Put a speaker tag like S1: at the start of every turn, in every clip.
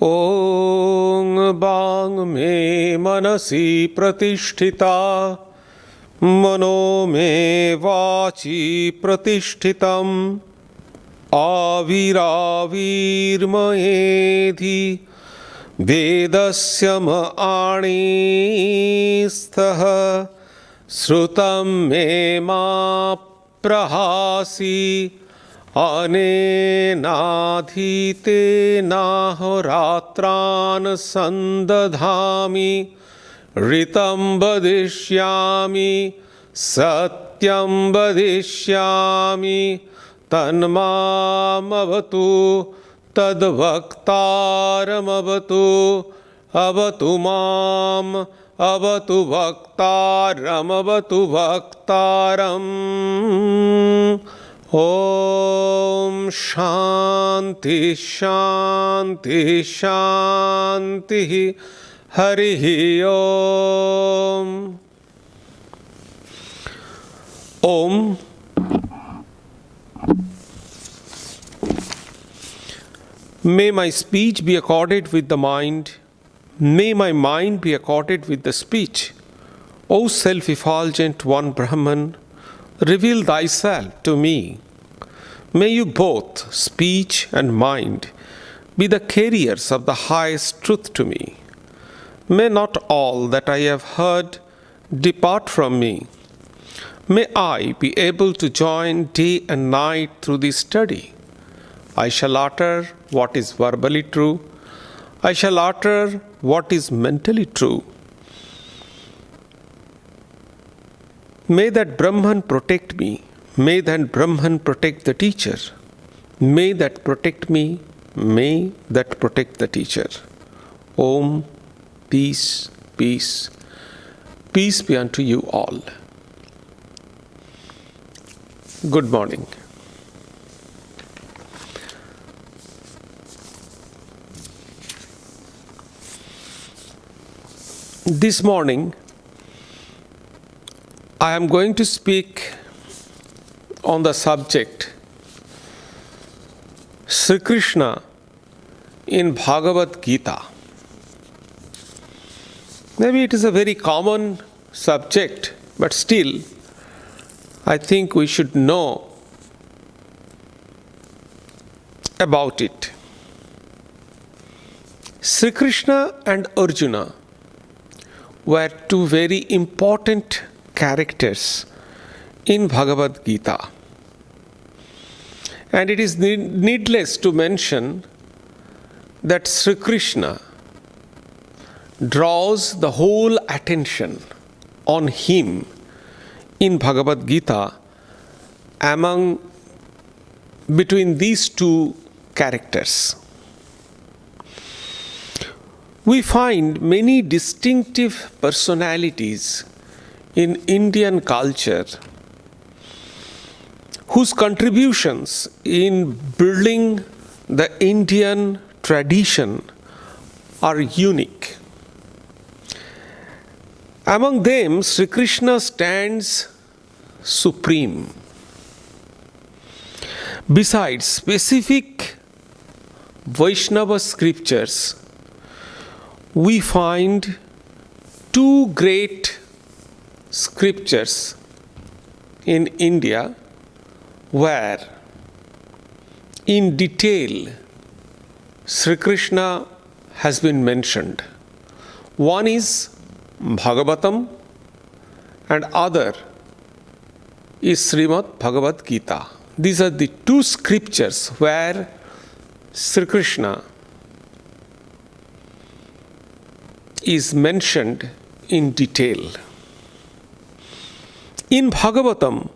S1: ॐ वाङ् मे मनसि प्रतिष्ठिता मनो मे वाचि प्रतिष्ठितम् आविराविर्मयेधि वेदस्य आणीस्थः श्रुतं मे मा प्रहासि अनेनाधीतेनाहोरात्रान् सन्दधामि ऋतं वदिष्यामि सत्यं वदिष्यामि तन्मामवतु तद्वक्तारमवतु अवतु माम् अवतु वक्तारमवतु वक्तारम् ॐ शान्ति शान्ति शान्तिः हरिः ॐ ॐ May my speech be accorded with the mind. May my mind be accorded with the speech. O self-effulgent one Brahman, reveal thyself to me. May you both, speech and mind, be the carriers of the highest truth to me. May not all that I have heard depart from me. May I be able to join day and night through this study. I shall utter what is verbally true. I shall utter what is mentally true. May that Brahman protect me. May that Brahman protect the teacher. May that protect me. May that protect the teacher. Om, peace, peace. Peace be unto you all. Good morning. This morning, I am going to speak on the subject Sri Krishna in Bhagavad Gita. Maybe it is a very common subject, but still, I think we should know about it. Sri Krishna and Arjuna were two very important characters in Bhagavad Gita. And it is needless to mention that Sri Krishna draws the whole attention on him in Bhagavad Gita between these two characters. We find many distinctive personalities in Indian culture whose contributions in building the Indian tradition are unique. Among them, Sri Krishna stands supreme. Besides specific Vaishnava scriptures, we find two great scriptures in India where in detail Sri Krishna has been mentioned. One is Bhagavatam and other is Srimad Bhagavad Gita. These are the two scriptures where Sri Krishna is mentioned in detail. In Bhagavatam,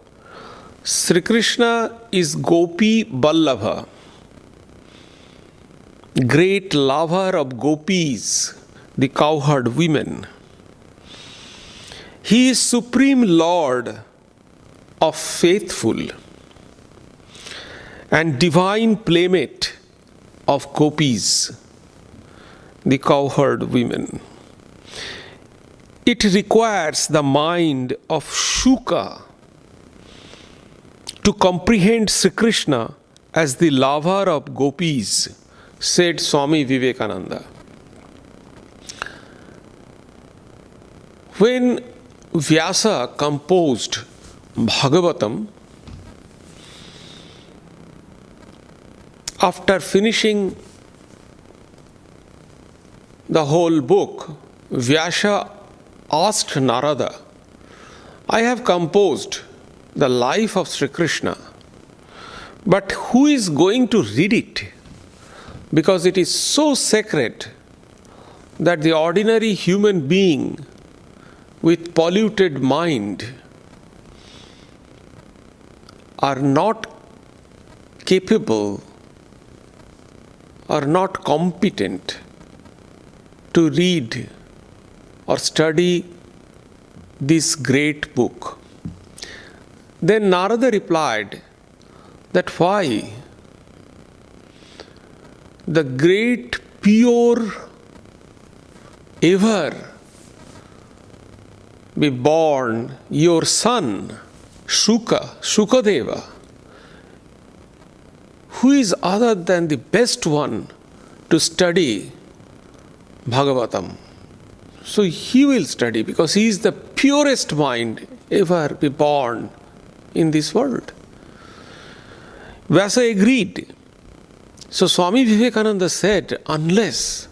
S1: Sri Krishna is Gopi Ballabha, great lover of gopis, the cowherd women. He is Supreme Lord of faithful and divine playmate of gopis, the cowherd women. It requires the mind of Shuka to comprehend Sri Krishna as the lover of gopis, said Swami Vivekananda. When Vyasa composed Bhagavatam, after finishing the whole book, Vyasa asked Narada, I have composed the life of Sri Krishna, but who is going to read it? Because it is so sacred that the ordinary human being with polluted mind are not capable or not competent to read or study this great book. Then Narada replied that why? The great pure ever be born, your son, Shukadeva, who is other than the best one to study Bhagavatam. So he will study because he is the purest mind ever be born in this world. Vyasa agreed. So Swami Vivekananda said, unless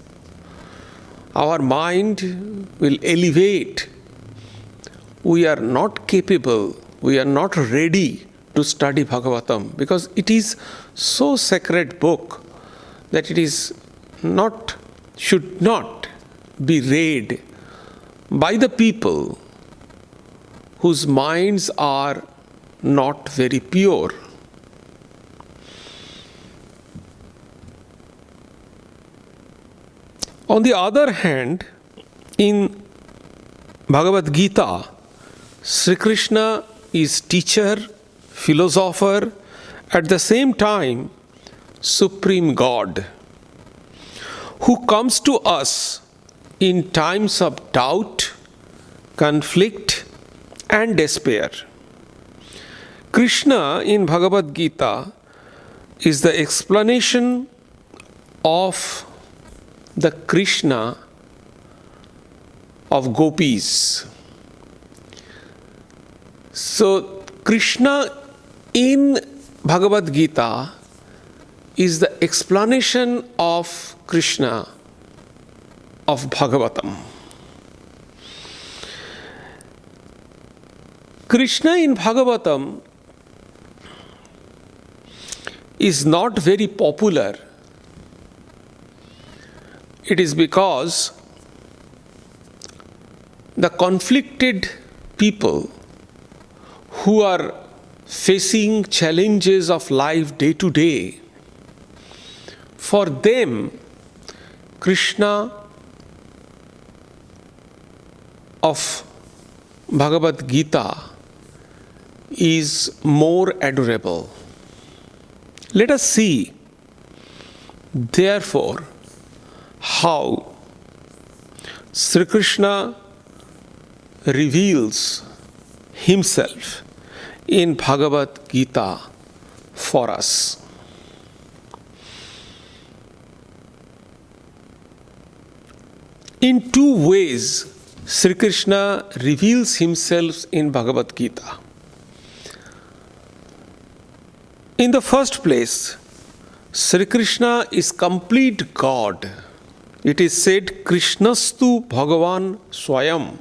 S1: our mind will elevate, we are not capable, we are not ready to study Bhagavatam because it is so sacred book that it is not, should not be read by the people whose minds are not very pure. On the other hand, in Bhagavad Gita, Sri Krishna is teacher, philosopher, at the same time, Supreme God, who comes to us in times of doubt, conflict, and despair. Krishna in Bhagavad Gita is the explanation of the Krishna of gopis. So Krishna in Bhagavad Gita is the explanation of Krishna of Bhagavatam. Krishna in Bhagavatam is not very popular. It is because the conflicted people who are facing challenges of life day to day, for them, Krishna of Bhagavad Gita is more adorable. Let us see, therefore, how Sri Krishna reveals himself in Bhagavad Gita for us. In two ways, Sri Krishna reveals himself in Bhagavad Gita. In the first place, Sri Krishna is complete God. It is said, Krishnastu Bhagavan Swayam.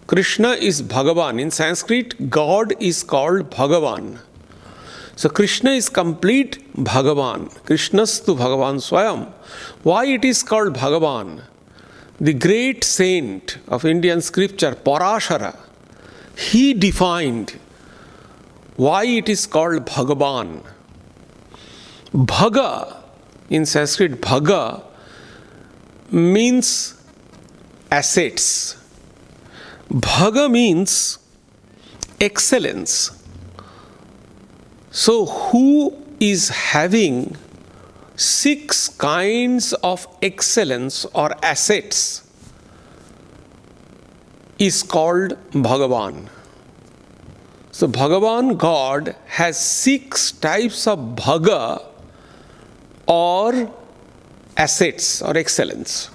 S1: Krishna is Bhagavan. In Sanskrit, God is called Bhagavan. So Krishna is complete Bhagavan. Krishnastu Bhagavan Swayam. Why it is called Bhagavan? The great saint of Indian scripture, Parashara, he defined why it is called Bhagavan. Bhaga, in Sanskrit, Bhaga means assets. Bhaga means excellence. So, who is having 6 kinds of excellence or assets is called Bhagavan. So, Bhagavan God has 6 types of bhaga or assets or excellence.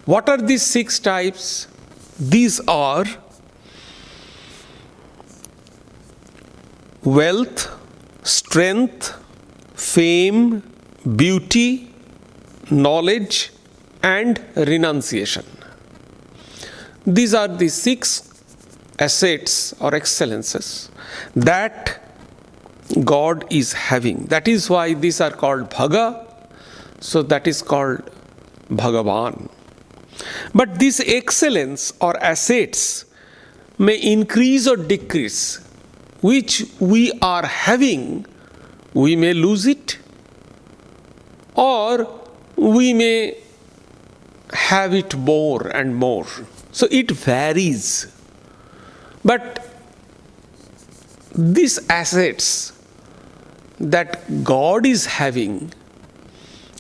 S1: What are these 6 types? These are wealth, strength, fame, beauty, knowledge, and renunciation. These are the 6 assets or excellences that God is having. That is why these are called Bhaga, so that is called Bhagavan. But this excellence or assets may increase or decrease, which we are having. We may lose it, or we may have it more and more. So it varies. But these assets that God is having,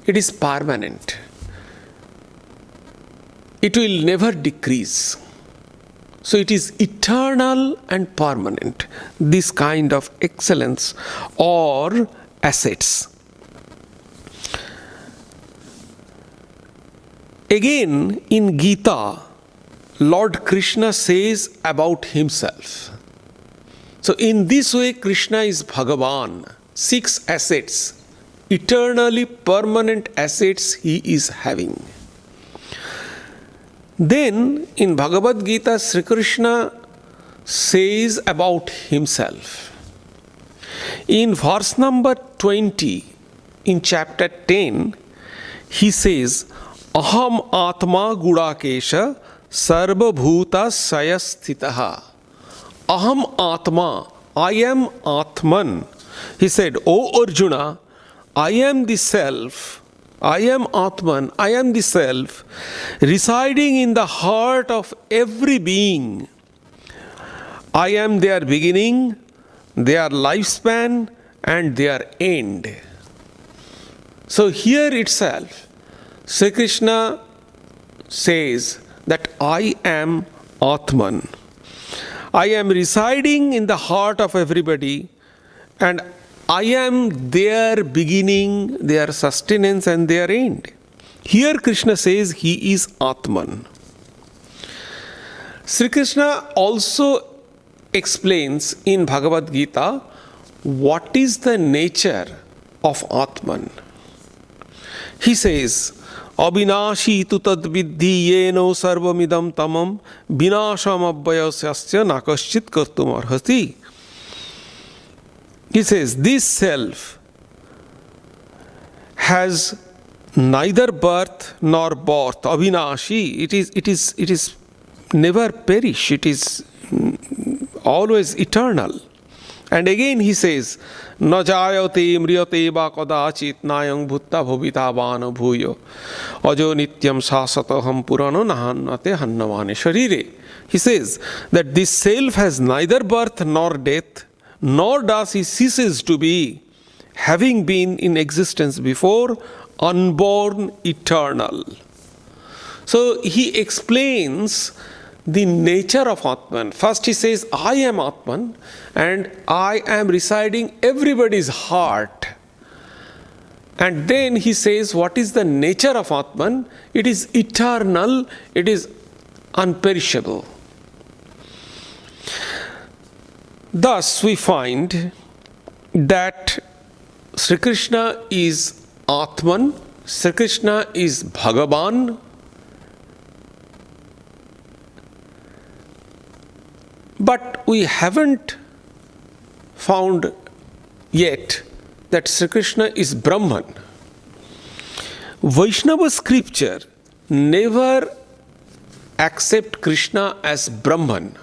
S1: it is permanent. It will never decrease. So it is eternal and permanent, this kind of excellence or assets. Again, in Gita, Lord Krishna says about himself. So in this way, Krishna is Bhagavan. 6 assets, eternally permanent assets he is having. Then in Bhagavad Gita, Sri Krishna says about himself. In verse number 20, in chapter 10, he says, Aham Atma Gudakesha Sarva Bhuta Sayasthitaha. Aham Atma, I am Atman. He said, O Arjuna, I am the self. I am Atman, I am the self, residing in the heart of every being. I am their beginning, their lifespan, and their end. So here itself, Sri Krishna says that I am Atman. I am residing in the heart of everybody, and I am their beginning, their sustenance, and their end. Here Krishna says he is Atman. Sri Krishna also explains in Bhagavad Gita what is the nature of Atman. He says, Abhinashi tu tad viddhi yeno sarvamidam tamam vinasham abhayasya nakaschit kartum arhati. He says, this self has neither birth nor birth. Avinashi, it is never perish. It is always eternal. And again he says, Na jayate mriyate va kadachit nayang bhutta bhavita vana bhuyo ajo nityam sasataham purano nahannate hannavane sharire. He says that this self has neither birth nor death, nor does he ceases to be, having been in existence before, unborn, eternal. So he explains the nature of Atman. First he says, I am Atman, and I am residing everybody's heart. And then he says, what is the nature of Atman? It is eternal, it is unperishable. Thus, we find that Sri Krishna is Atman, Sri Krishna is Bhagavan, but we haven't found yet that Sri Krishna is Brahman. Vaishnava scripture never accept Krishna as Brahman.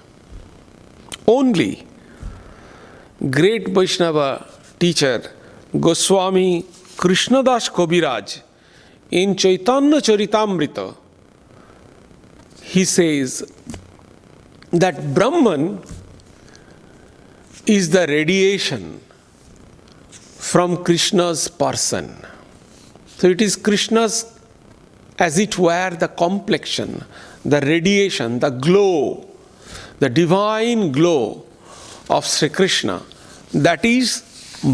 S1: Only great Vaishnava teacher Goswami Krishnadas Kaviraj in Chaitanya Charitamrita, he says that Brahman is the radiation from Krishna's person. So it is Krishna's, as it were, the complexion, the radiation, the glow, the divine glow of Sri Krishna, that is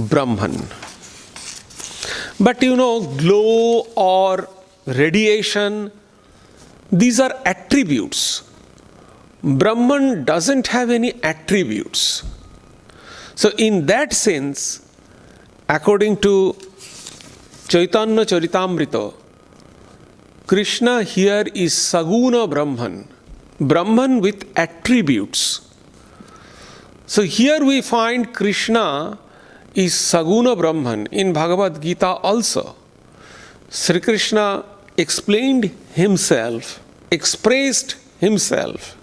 S1: Brahman. But glow or radiation, these are attributes. Brahman doesn't have any attributes. So in that sense, according to Chaitanya Charitamrita, Krishna here is Saguna Brahman, Brahman with attributes. So here we find Krishna is Saguna Brahman. In Bhagavad Gita also, Sri Krishna explained himself, expressed himself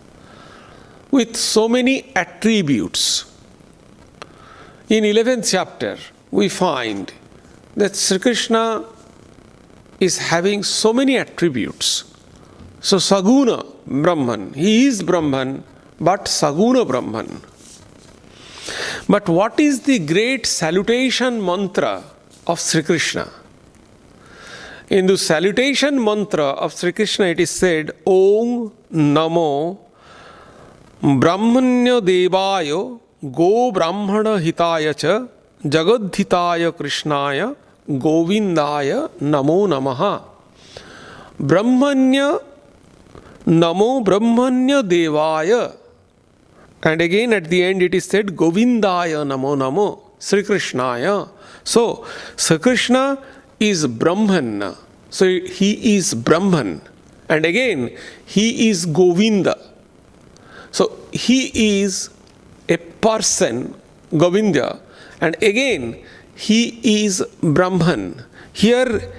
S1: with so many attributes. In 11th chapter, we find that Sri Krishna is having so many attributes. So Saguna Brahman, he is Brahman, but Saguna Brahman. But what is the great salutation mantra of Sri Krishna? In the salutation mantra of Sri Krishna, it is said, Om Namo Brahmanya Devaya Go Brahmana Hitaya Cha Jagadhitaya Krishnaya Govindaya Namo Namaha. Brahmanya Namo Brahmanya Devaya. And again at the end it is said Govindaya Namo Namo Sri Krishnaya. So Sri Krishna is Brahman. So he is Brahman. And again he is Govinda. So he is a person, Govinda. And again he is Brahman. Here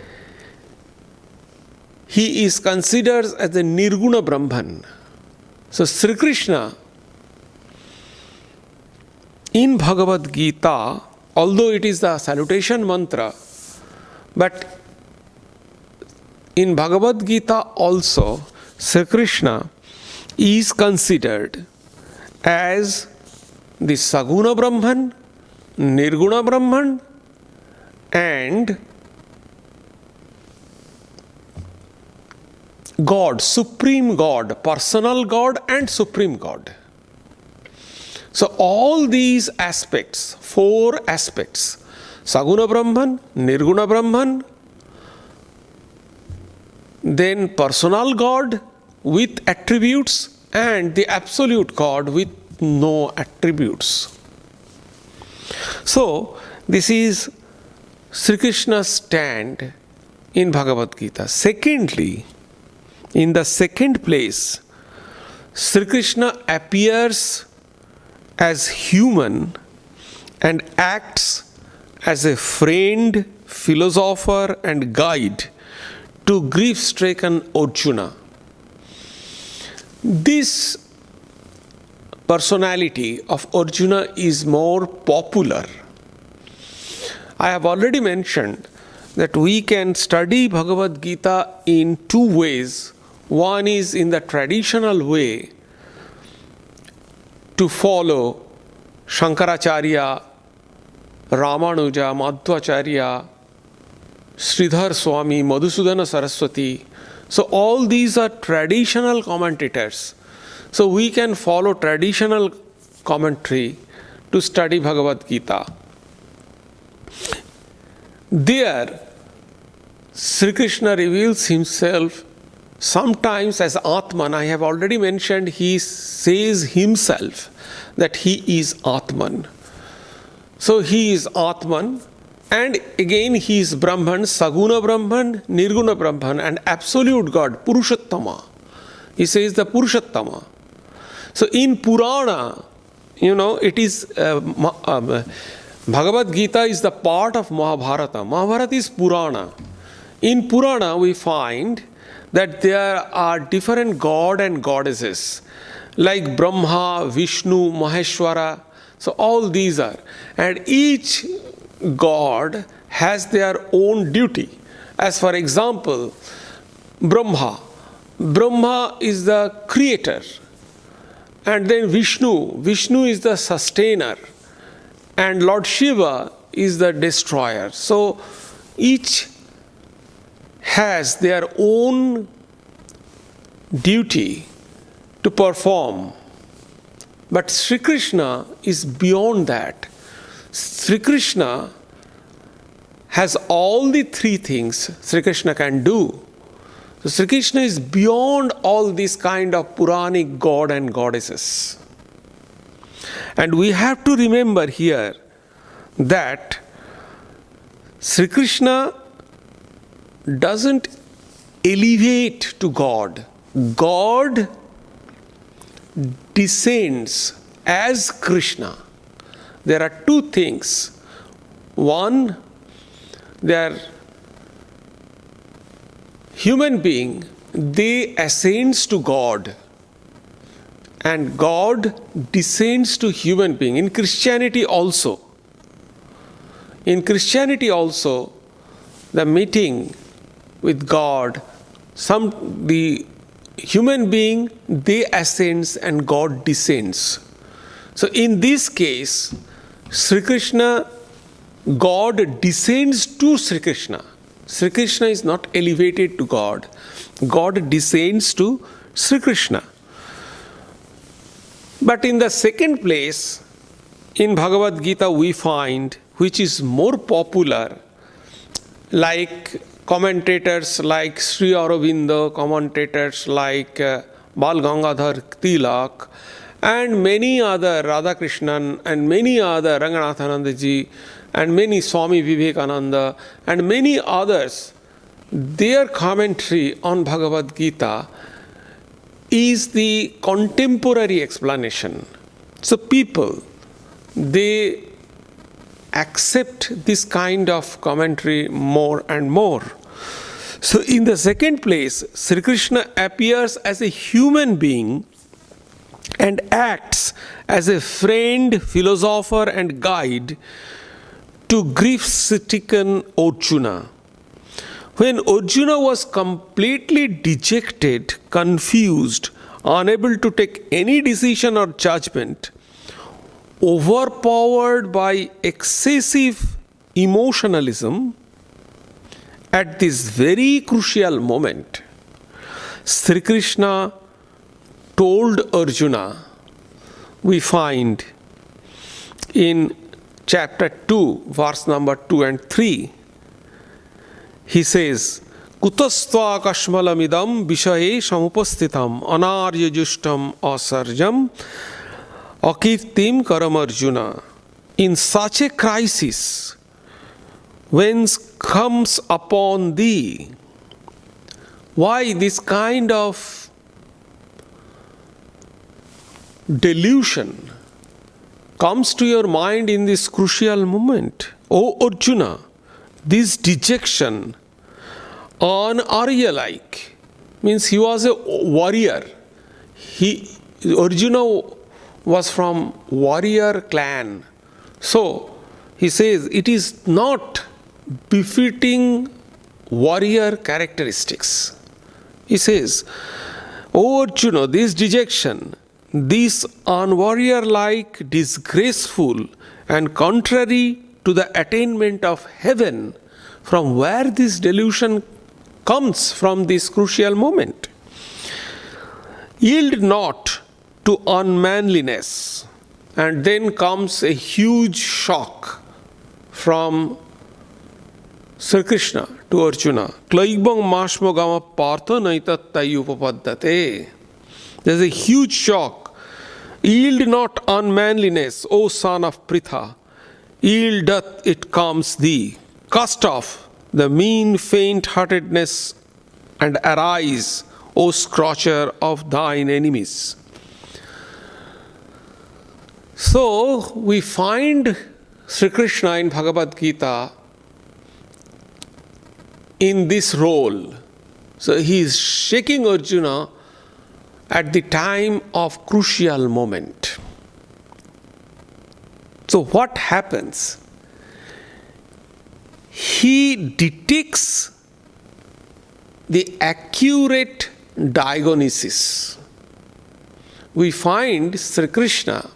S1: he is considered as a Nirguna Brahman. So Sri Krishna in Bhagavad Gita, although it is the salutation mantra, but in Bhagavad Gita also, Sri Krishna is considered as the Saguna Brahman, Nirguna Brahman, and God, Supreme God, Personal God and Supreme God. So all these aspects, 4 aspects, Saguna Brahman, Nirguna Brahman, then Personal God with attributes and the Absolute God with no attributes. So this is Sri Krishna's stand in Bhagavad Gita. Secondly, in the second place, Sri Krishna appears as human and acts as a friend, philosopher and guide to grief-stricken Arjuna. This personality of Arjuna is more popular. I have already mentioned that we can study Bhagavad Gita in 2 ways. One is in the traditional way, to follow Shankaracharya, Ramanuja, Madhvacharya, Sridhar Swami, Madhusudana Saraswati. So all these are traditional commentators. So we can follow traditional commentary to study Bhagavad Gita. There, Sri Krishna reveals himself sometimes as Atman. I have already mentioned he says himself that he is Atman. So he is Atman, and again he is Brahman, Saguna Brahman, Nirguna Brahman, and Absolute God, Purushottama. He says the Purushottama. So in Purana, it is Bhagavad Gita is the part of Mahabharata. Mahabharata is Purana. In Purana we find that there are different god and goddesses like Brahma, Vishnu, Maheshwara. So all these are. And each god has their own duty. As for example, Brahma. Brahma is the creator. And then Vishnu. Vishnu is the sustainer. And Lord Shiva is the destroyer. So each has their own duty to perform. But Sri Krishna is beyond that. Sri Krishna has all the three things Sri Krishna can do. So Sri Krishna is beyond all these kind of Puranic god and goddesses. And we have to remember here that Sri Krishna doesn't elevate to God. God descends as Krishna. There are two things. One, they are human being, they ascends to God, and God descends to human being. In Christianity also, the meeting with God, the human being, they ascends and God descends. So in this case, Sri Krishna, God descends to Sri Krishna. Sri Krishna is not elevated to God. God descends to Sri Krishna. But in the second place, in Bhagavad Gita we find, which is more popular, like commentators like Sri Aurobindo, commentators like Bal Gangadhar Tilak, and many other, Radhakrishnan, and many other, Ranganathanandaji, and many Swami Vivekananda, and many others, their commentary on Bhagavad Gita is the contemporary explanation. So people, they accept this kind of commentary more and more. So in the second place, Sri Krishna appears as a human being and acts as a friend, philosopher and guide to grief-stricken Arjuna. When Arjuna was completely dejected, confused, unable to take any decision or judgment, overpowered by excessive emotionalism, at this very crucial moment, Sri Krishna told Arjuna, we find in chapter 2, verse number 2 and 3, he says, Kutastva kashmalamidam vishaye samupastitam anarya justam asarjam akirtim karam Arjuna. In such a crisis, whence comes upon thee? Why this kind of delusion comes to your mind in this crucial moment? O Arjuna, this dejection, on Arya-like, means he was a warrior. Arjuna was from warrior clan. So he says it is not befitting warrior characteristics. He says, O Arjuna, this dejection, this unwarrior-like, disgraceful and contrary to the attainment of heaven, from where this delusion comes from this crucial moment. Yield not to unmanliness. And then comes a huge shock from Sri Krishna to Arjuna. Klaibang mashmo gama partha naitattayi upapaddate. There's a huge shock. Yield not unmanliness, O son of Pritha. Yield doth it comes thee. Cast off the mean faint-heartedness and arise, O scorcher of thine enemies. So we find Sri Krishna in Bhagavad Gita in this role. So he is shaking Arjuna at the time of crucial moment. So what happens? He detects the accurate diagnosis. We find Sri Krishna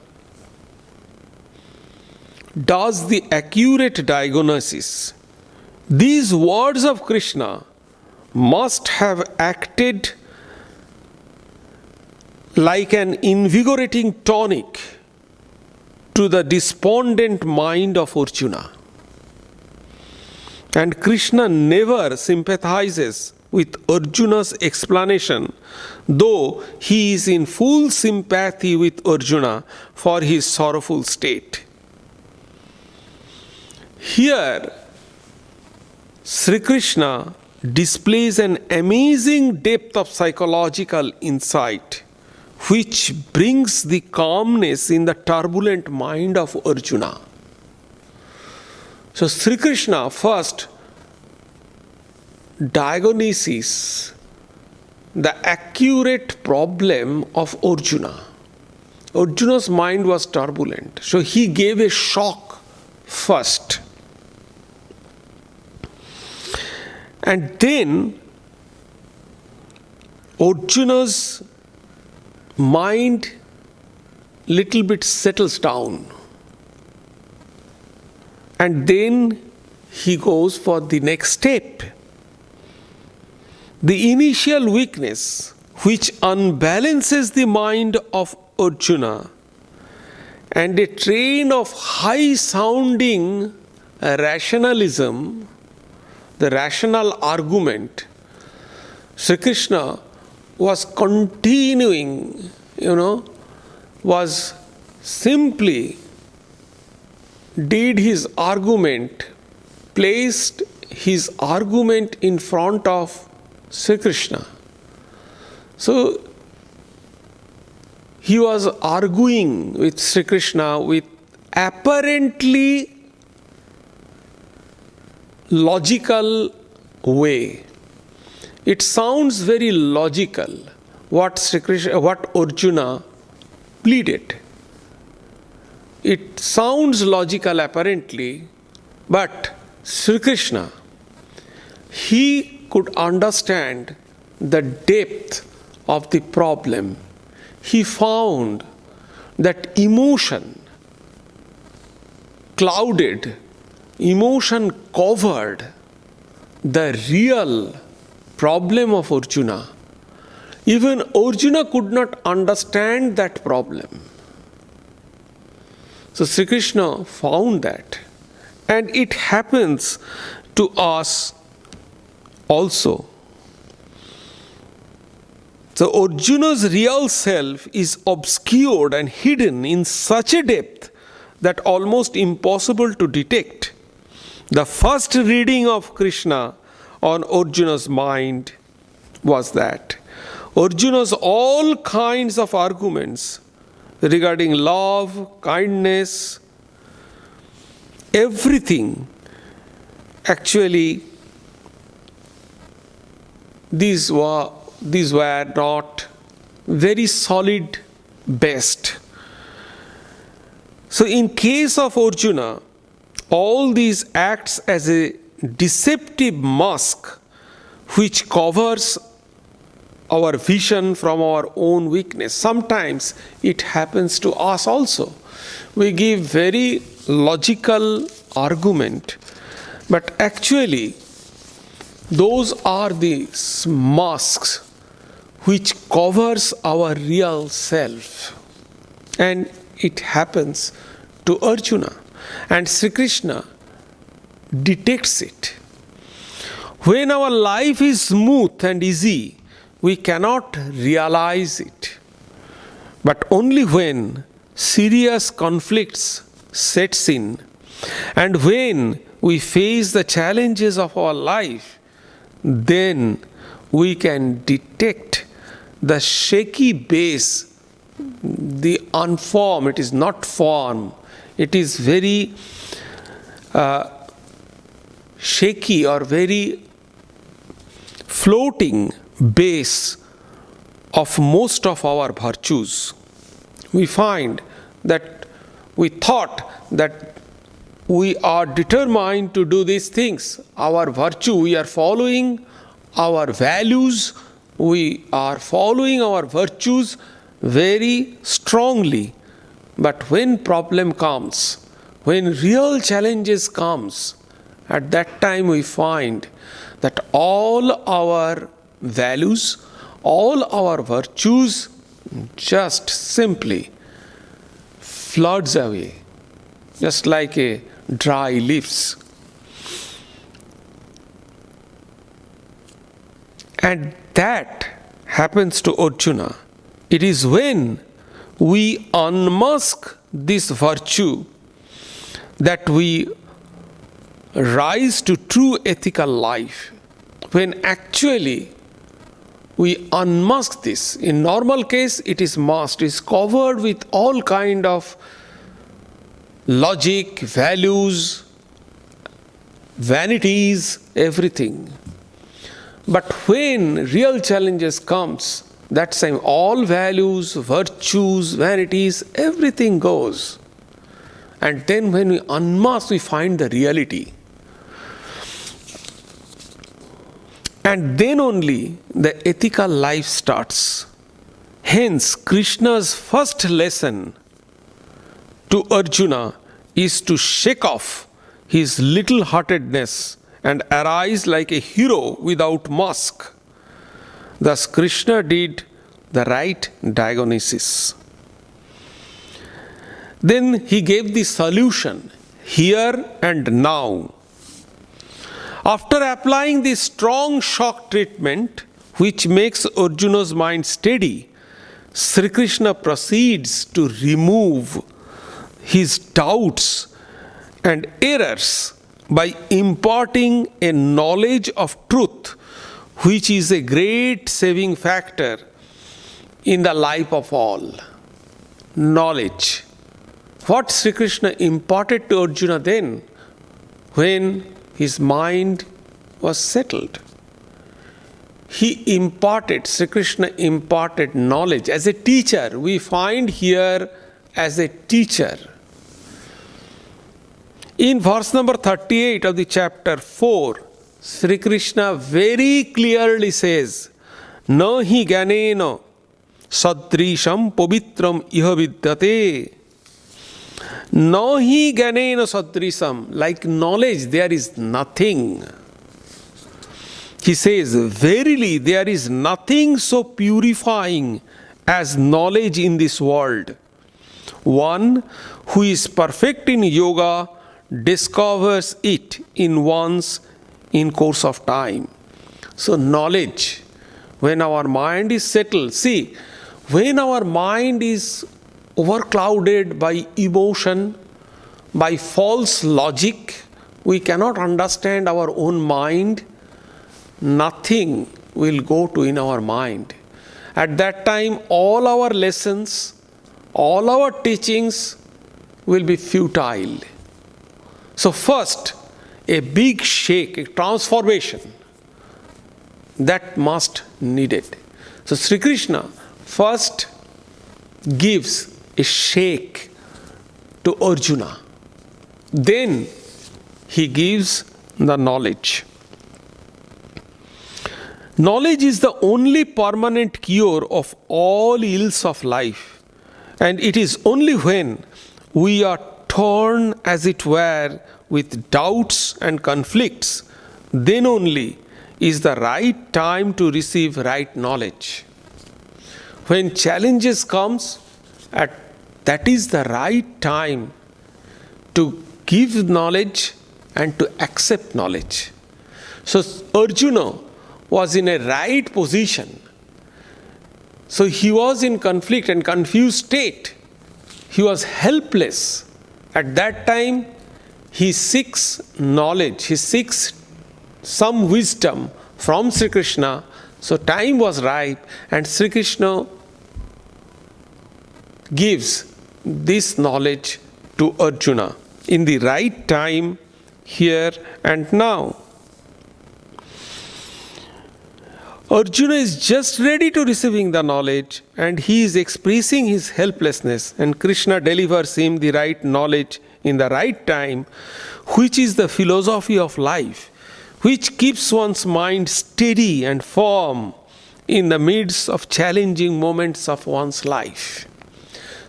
S1: does the accurate diagnosis. These words of Krishna must have acted like an invigorating tonic to the despondent mind of Arjuna. And Krishna never sympathizes with Arjuna's explanation, though he is in full sympathy with Arjuna for his sorrowful state. Here, Sri Krishna displays an amazing depth of psychological insight, which brings the calmness in the turbulent mind of Arjuna. So Sri Krishna first diagnoses the accurate problem of Arjuna. Arjuna's mind was turbulent, so he gave a shock first. And then Arjuna's mind little bit settles down. And then he goes for the next step. The initial weakness which unbalances the mind of Arjuna and a train of high-sounding rationalism, the rational argument, Sri Krishna was continuing, was simply did his argument, placed his argument in front of Sri Krishna. So he was arguing with Sri Krishna with apparently logical way. It sounds very logical what Arjuna pleaded. It sounds logical apparently, but Sri Krishna, he could understand the depth of the problem. He found that emotion clouded, emotion covered the real problem of Arjuna. Even Arjuna could not understand that problem. So Sri Krishna found that. And it happens to us also. So Arjuna's real self is obscured and hidden in such a depth that almost impossible to detect. The first reading of Krishna on Arjuna's mind was that Arjuna's all kinds of arguments regarding love, kindness, everything, actually these were not very solid based. So in case of Arjuna, all these acts as a deceptive mask which covers our vision from our own weakness. Sometimes it happens to us also. We give very logical argument, but actually those are the masks which covers our real self. And it happens to Arjuna. And Sri Krishna detects it. When our life is smooth and easy, we cannot realize it. But only when serious conflicts sets in, and when we face the challenges of our life, then we can detect the shaky base, the unformed. It is not form. It is very shaky or very floating base of most of our virtues. We find that we thought that we are determined to do these things. Our virtue, we are following our values, we are following our virtues very strongly. But when problem comes, when real challenges comes, at that time we find that all our values, all our virtues just simply floods away, just like a dry leaves. And that happens to Arjuna. It is when we unmask this virtue that we rise to true ethical life. When actually we unmask this. In normal case, it is masked, it is covered with all kind of logic, values, vanities, everything. But when real challenges comes, that time all values, virtues, vanities, everything goes. And then when we unmask, we find the reality. And then only the ethical life starts. Hence, Krishna's first lesson to Arjuna is to shake off his little-heartedness and arise like a hero without mask. Thus, Krishna did the right diagnosis. Then he gave the solution, here and now. After applying the strong shock treatment, which makes Arjuna's mind steady, Sri Krishna proceeds to remove his doubts and errors by imparting a knowledge of truth, which is a great saving factor in the life of all. Knowledge. What Sri Krishna imparted to Arjuna then, when his mind was settled? Sri Krishna imparted knowledge. As a teacher, we find here as a teacher. In verse number 38 of the chapter 4, Sri Krishna very clearly says, "Na hi gyanena sadrisham pavitram iha vidyate." Na hi gyanena sadrisham, like knowledge there is nothing. He says, verily there is nothing so purifying as knowledge in this world. One who is perfect in yoga discovers it in course of time. So knowledge, when our mind is settled, see, when our mind is overclouded by emotion, by false logic, we cannot understand our own mind, nothing will go to in our mind. At that time, all our lessons, all our teachings will be futile. So first, a big shake, a transformation, that must needed. So Sri Krishna first gives a shake to Arjuna. Then he gives the knowledge. Knowledge is the only permanent cure of all ills of life. And it is only when we are torn, as it were, with doubts and conflicts, then only is the right time to receive right knowledge. When challenges comes, that is the right time to give knowledge and to accept knowledge. So Arjuna was in a right position. So he was in conflict and confused state. He was helpless. At that time, he seeks knowledge, he seeks some wisdom from Sri Krishna. So time was ripe and Sri Krishna gives this knowledge to Arjuna in the right time, here and now. Arjuna is just ready to receiving the knowledge and he is expressing his helplessness, and Krishna delivers him the right knowledge in the right time, which is the philosophy of life, which keeps one's mind steady and firm in the midst of challenging moments of one's life.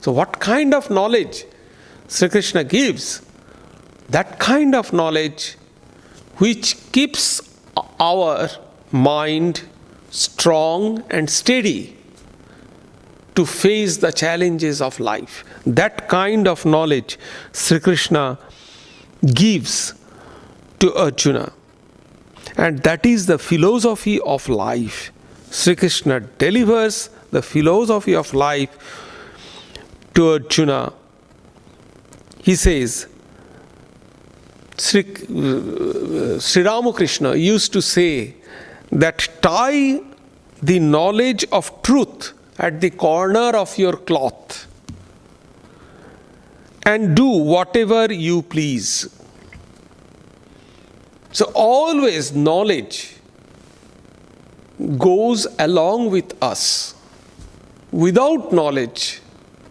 S1: So what kind of knowledge Sri Krishna gives? That kind of knowledge which keeps our mind strong and steady to face the challenges of life. That kind of knowledge Sri Krishna gives to Arjuna. And that is the philosophy of life. Sri Krishna delivers the philosophy of life to Arjuna. He says, Sri Ramakrishna used to say that tie the knowledge of truth at the corner of your cloth and do whatever you please. So always knowledge goes along with us. Without knowledge,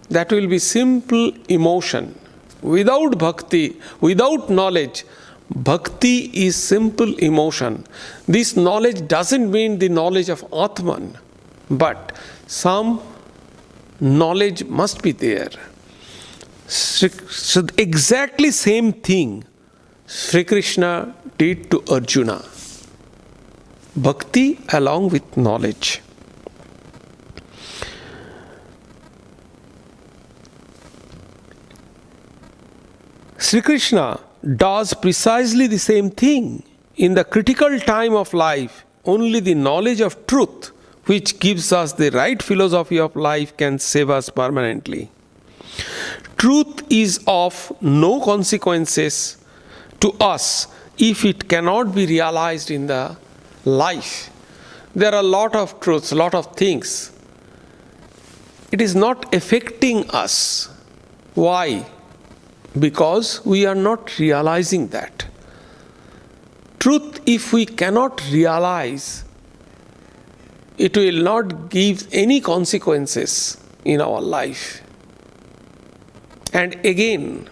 S1: that will be simple emotion. Without bhakti, without knowledge, bhakti is simple emotion. This knowledge doesn't mean the knowledge of Atman, but some knowledge must be there. So exactly same thing Sri Krishna did to Arjuna. Bhakti along with knowledge. Sri Krishna does precisely the same thing. In the critical time of life, only the knowledge of truth, which gives us the right philosophy of life, can save us permanently. Truth is of no consequences to us if it cannot be realized in the life. There are a lot of truths, a lot of things. It is not affecting us. Why? Because we are not realizing that. Truth, if we cannot realize, it will not give any consequences in our life. And again,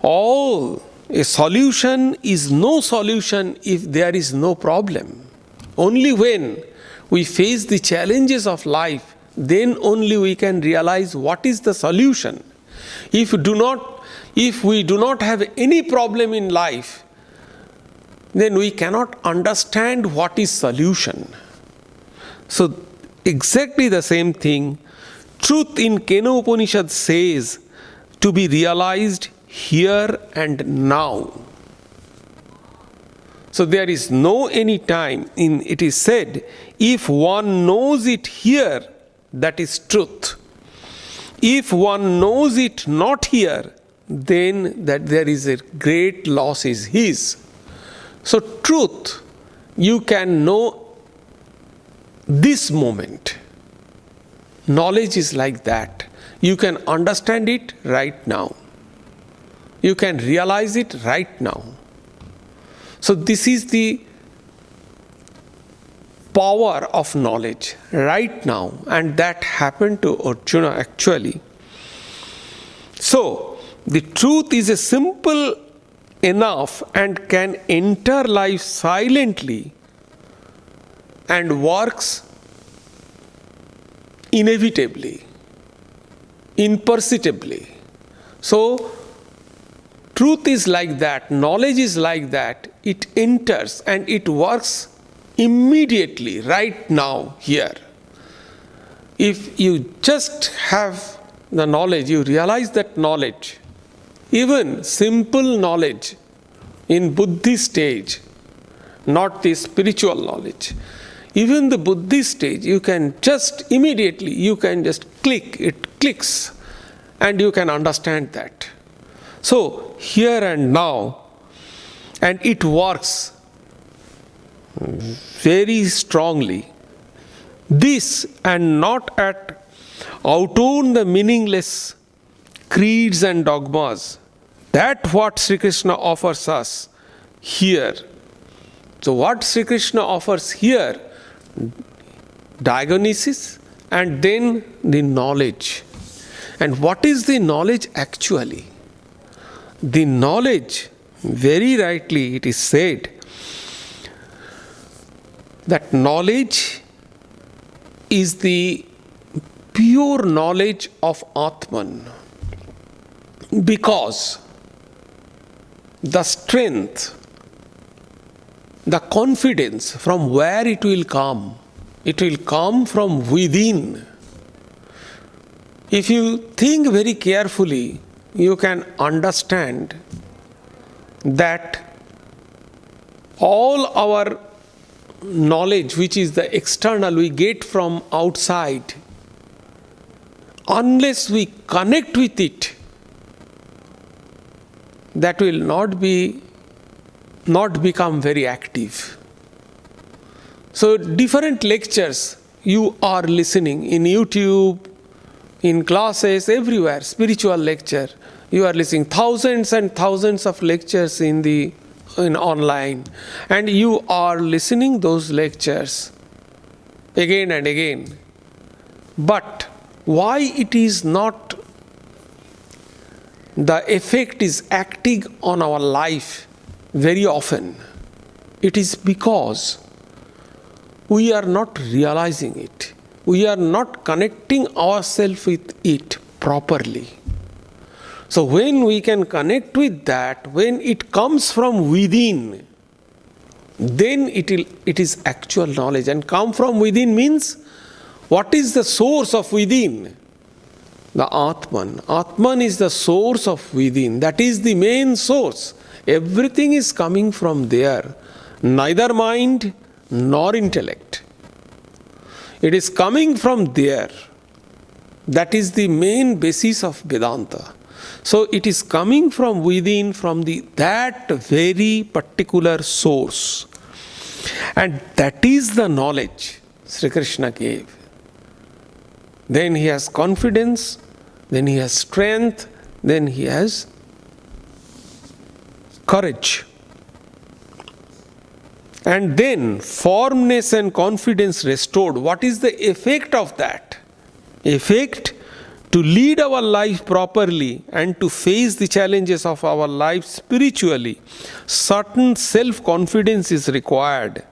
S1: a solution is no solution if there is no problem. Only when we face the challenges of life, then only we can realize what is the solution. If we do not have any problem in life, then we cannot understand what is solution. So exactly the same thing, truth in Kena Upanishad says to be realized here and now. So there is no any time. It is said, if one knows it here, that is truth. If one knows it not here, then that there is a great loss is his. So truth, you can know this moment. Knowledge is like that. You can understand it right now. You can realize it right now. So this is the power of knowledge right now, and that happened to Arjuna actually. So the truth is a simple enough and can enter life silently and works inevitably, imperceptibly. So truth is like that, knowledge is like that, it enters and it works immediately, right now, here. If you just have the knowledge, you realize that knowledge, even simple knowledge in Buddhist stage, not the spiritual knowledge, even the Buddhist stage, you can just immediately, you can just click, it clicks, and you can understand that. So, here and now, and it works very strongly. This and not at outown the meaningless creeds and dogmas. That what Sri Krishna offers us here. So what Sri Krishna offers here? Diagnosis and then the knowledge. And what is the knowledge actually? The knowledge, very rightly it is said, that knowledge is the pure knowledge of Atman, because the strength, the confidence, from where it will come? It will come from within. If you think very carefully, you can understand that All our knowledge, which is the external, we get from outside. Unless we connect with it, that will not become very active. So different lectures you are listening in YouTube, in classes, everywhere, spiritual lecture. You are listening thousands and thousands of lectures in online, and you are listening those lectures again and again. But why it is not, the effect is acting on our life very often? It is because we are not realizing it. We are not connecting ourselves with it properly. So when we can connect with that, when it comes from within, then it is actual knowledge. And come from within means, what is the source of within? The Atman. Atman is the source of within. That is the main source. Everything is coming from there. Neither mind nor intellect. It is coming from there. That is the main basis of Vedanta. So it is coming from within, from that very particular source. And that is the knowledge Sri Krishna gave. Then he has confidence, then he has strength, then he has courage. And then firmness and confidence restored. What is the effect of that? Effect to lead our life properly and to face the challenges of our life spiritually. Certain self-confidence is required.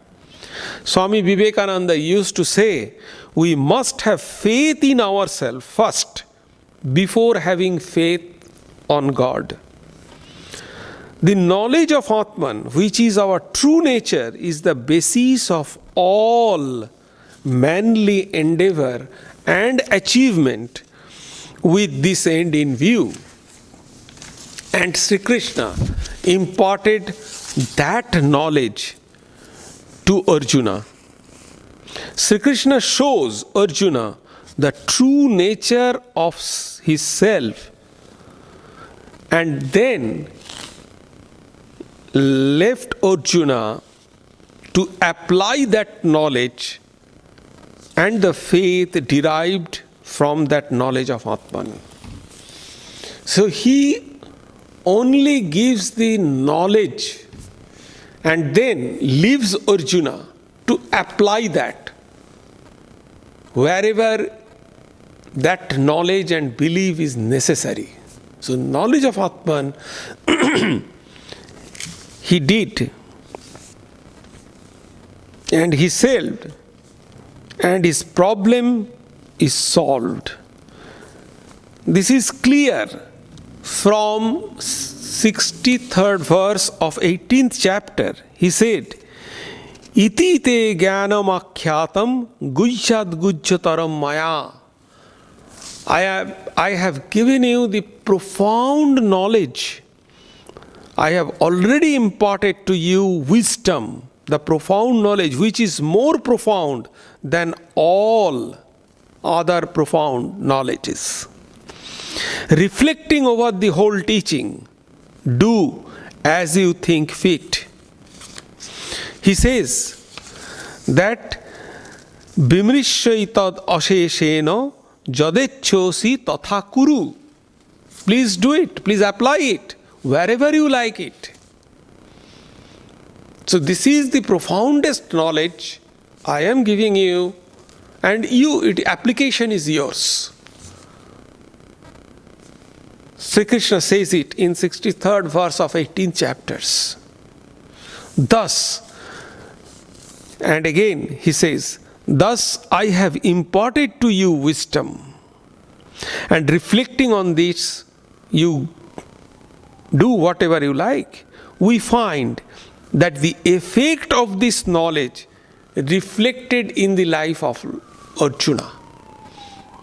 S1: Swami Vivekananda used to say, we must have faith in ourselves first before having faith on God. The knowledge of Atman, which is our true nature, is the basis of all manly endeavor and achievement with this end in view. And Sri Krishna imparted that knowledge to Arjuna. Sri Krishna shows Arjuna the true nature of his self, and then left Arjuna to apply that knowledge and the faith derived from that knowledge of Atman. So he only gives the knowledge and then leaves Arjuna to apply that wherever that knowledge and belief is necessary. So knowledge of Atman he did, and he solved, and his problem is solved. This is clear from 63rd verse of 18th chapter. He said, Iti te jnanam akhyātam gujyat gujyataram maya. I have given you the profound knowledge. I have already imparted to you wisdom, the profound knowledge which is more profound than all other profound knowledges. Reflecting over the whole teaching, do as you think fit. He says that Bimrishaitad asheshena jadechosi tatha kuru. Please do it, please apply it wherever you like it. So this is the profoundest knowledge I am giving you, and application is yours. Sri Krishna says it in 63rd verse of 18th chapters. Thus, and again he says, thus I have imparted to you wisdom, and reflecting on this, you do whatever you like. We find that the effect of this knowledge reflected in the life of Arjuna.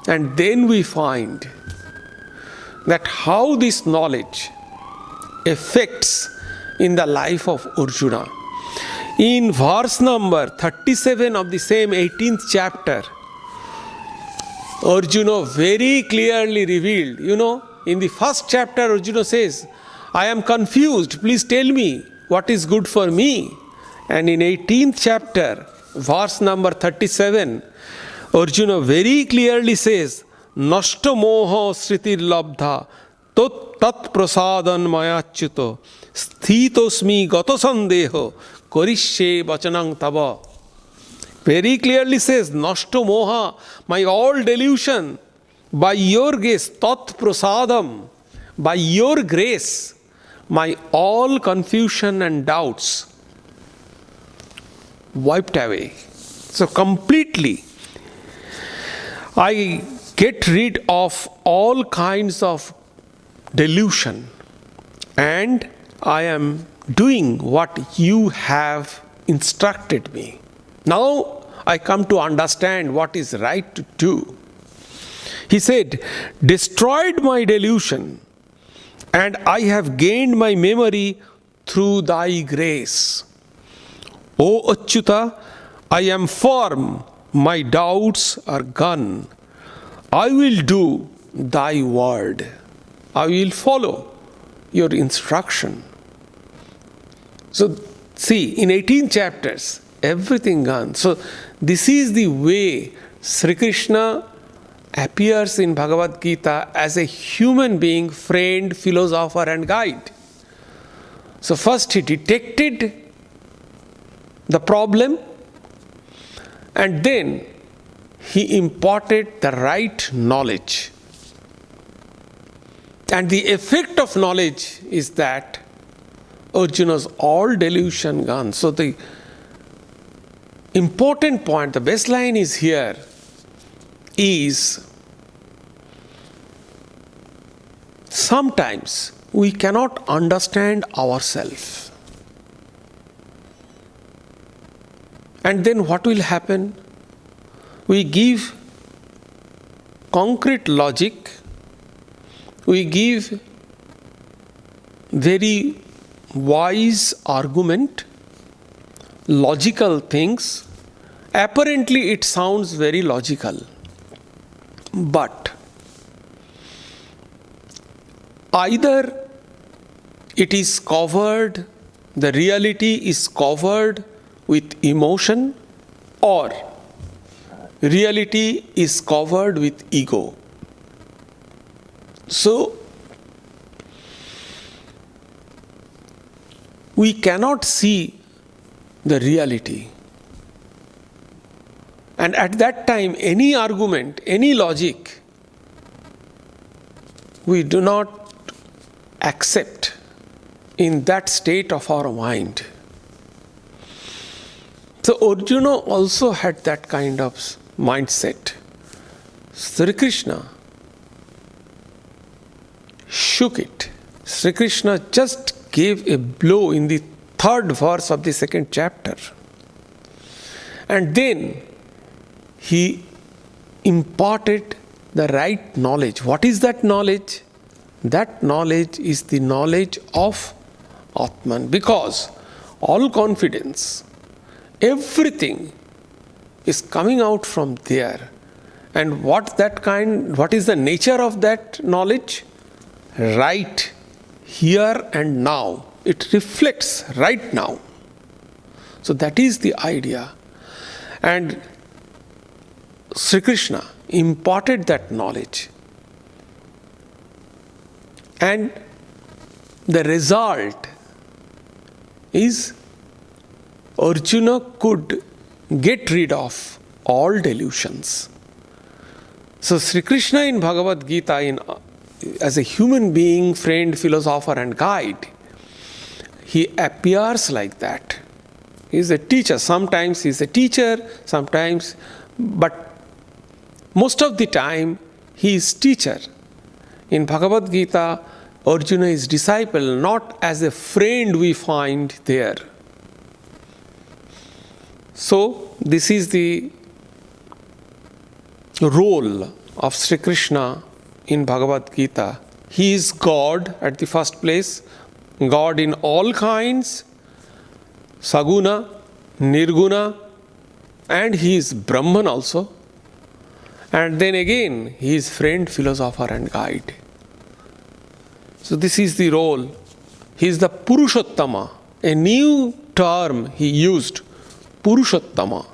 S1: And then we find that how this knowledge affects in the life of Arjuna. In verse number 37 of the same 18th chapter, Arjuna very clearly revealed, in the first chapter Arjuna says, I am confused, please tell me what is good for me. And in 18th chapter, verse number 37, Arjuna very clearly says, Nashta moha sritir labdha tat prasadan mayachyuto sthitosmi gato sandeho korishye vachanang tava. Very clearly says, Nashta moha, my all delusion, by your grace, tat prasadam, by your grace, my all confusion and doubts wiped away. So completely, I get rid of all kinds of delusion and I am doing what you have instructed me. Now I come to understand what is right to do. He said, destroyed my delusion and I have gained my memory through thy grace. O Achyuta, I am firm, my doubts are gone. I will do thy word. I will follow your instruction. So, see, in 18 chapters, everything gone. So, this is the way Sri Krishna appears in Bhagavad Gita as a human being, friend, philosopher and guide. So, first he detected the problem and then he imparted the right knowledge. And the effect of knowledge is that Arjuna's all delusion gone. So the important point, the baseline is here, is sometimes we cannot understand ourselves. And then what will happen? We give concrete logic, we give very wise argument, logical things. Apparently it sounds very logical, but either it is covered, the reality is covered with emotion, or reality is covered with ego. So, we cannot see the reality. And at that time, any argument, any logic, we do not accept in that state of our mind. So Arjuna also had that kind of mindset. Sri Krishna shook it. Sri Krishna just gave a blow in the 3rd verse of the 2nd chapter. And then he imparted the right knowledge. What is that knowledge? That knowledge is the knowledge of Atman, because all confidence, everything is coming out from there. And what is the nature of that knowledge? Right here and now. It reflects right now. So that is the idea. And Sri Krishna imparted that knowledge. And the result is Arjuna could get rid of all delusions. So Sri Krishna in Bhagavad Gita, as a human being, friend, philosopher and guide, he appears like that. He is a teacher. Sometimes he is a teacher, sometimes, but most of the time he is teacher. In Bhagavad Gita, Arjuna is disciple, not as a friend we find there. So, this is the role of Sri Krishna in Bhagavad Gita. He is God at the first place, God in all kinds, Saguna, Nirguna, and he is Brahman also. And then again, he is friend, philosopher and guide. So this is the role. He is the Purushottama. A new term he used, Purushottama.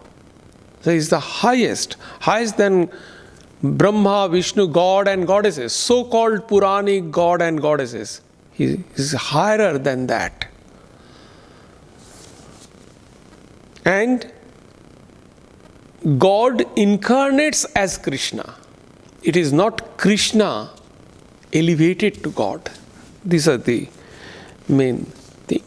S1: So he is the highest than Brahma, Vishnu, God and goddesses, so-called Puranic God and goddesses. He is higher than that. And God incarnates as Krishna. It is not Krishna elevated to God. These are the main thing.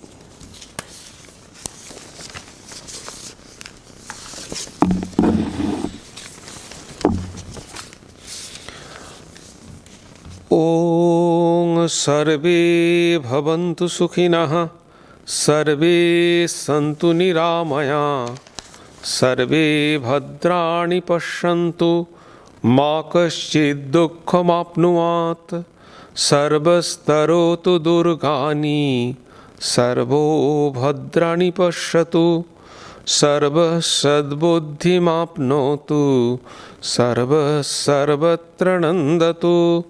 S1: Om Sarve Bhavantu Sukhinah Sarve Santu Niramaya Sarve Bhadrani Pashyantu Ma Kaschid Dukkham Apnuat Sarvastarotu Durgani Sarvo Bhadrani Pashyatu Sarva Sadbuddhim Apnotu Sarva Sarvatra Nandatu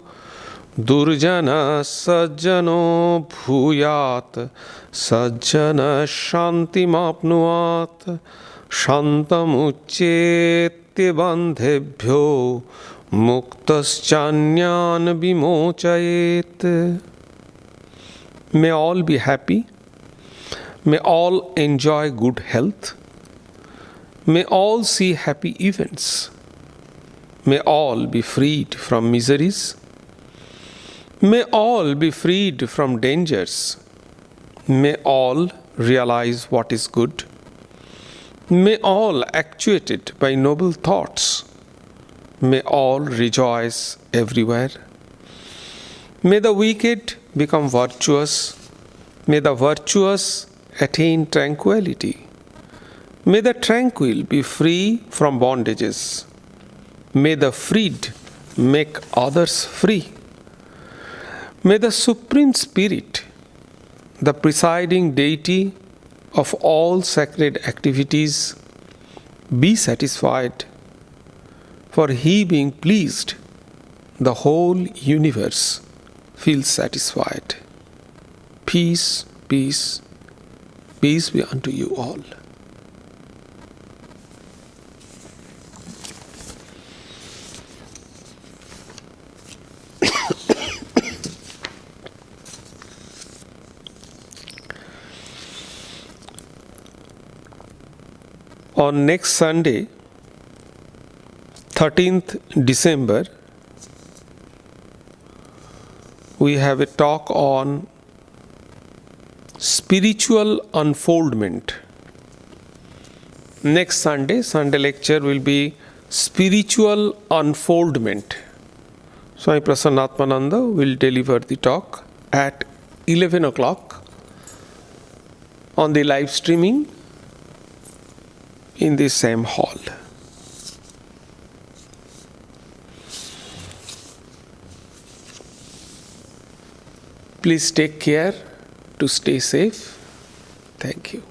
S1: Durjana Sajjano Bhuyat Sajjana Shanti Mapnuat Shantamucchete Bandhebhyo Muktaschanyan Vimochayet. May all be happy. May all enjoy good health. May all see happy events. May all be freed from miseries. May all be freed from dangers. May all realize what is good. May all actuated by noble thoughts. May all rejoice everywhere. May the wicked become virtuous. May the virtuous attain tranquility. May the tranquil be free from bondages. May the freed make others free. May the Supreme Spirit, the presiding deity of all sacred activities, be satisfied. For he being pleased, the whole universe feels satisfied. Peace, peace, peace be unto you all. On next Sunday, 13th December, we have a talk on spiritual unfoldment. Next Sunday lecture will be spiritual unfoldment. Swami Prasannatmananda will deliver the talk at 11 o'clock on the live streaming in the same hall. Please take care to stay safe. Thank you.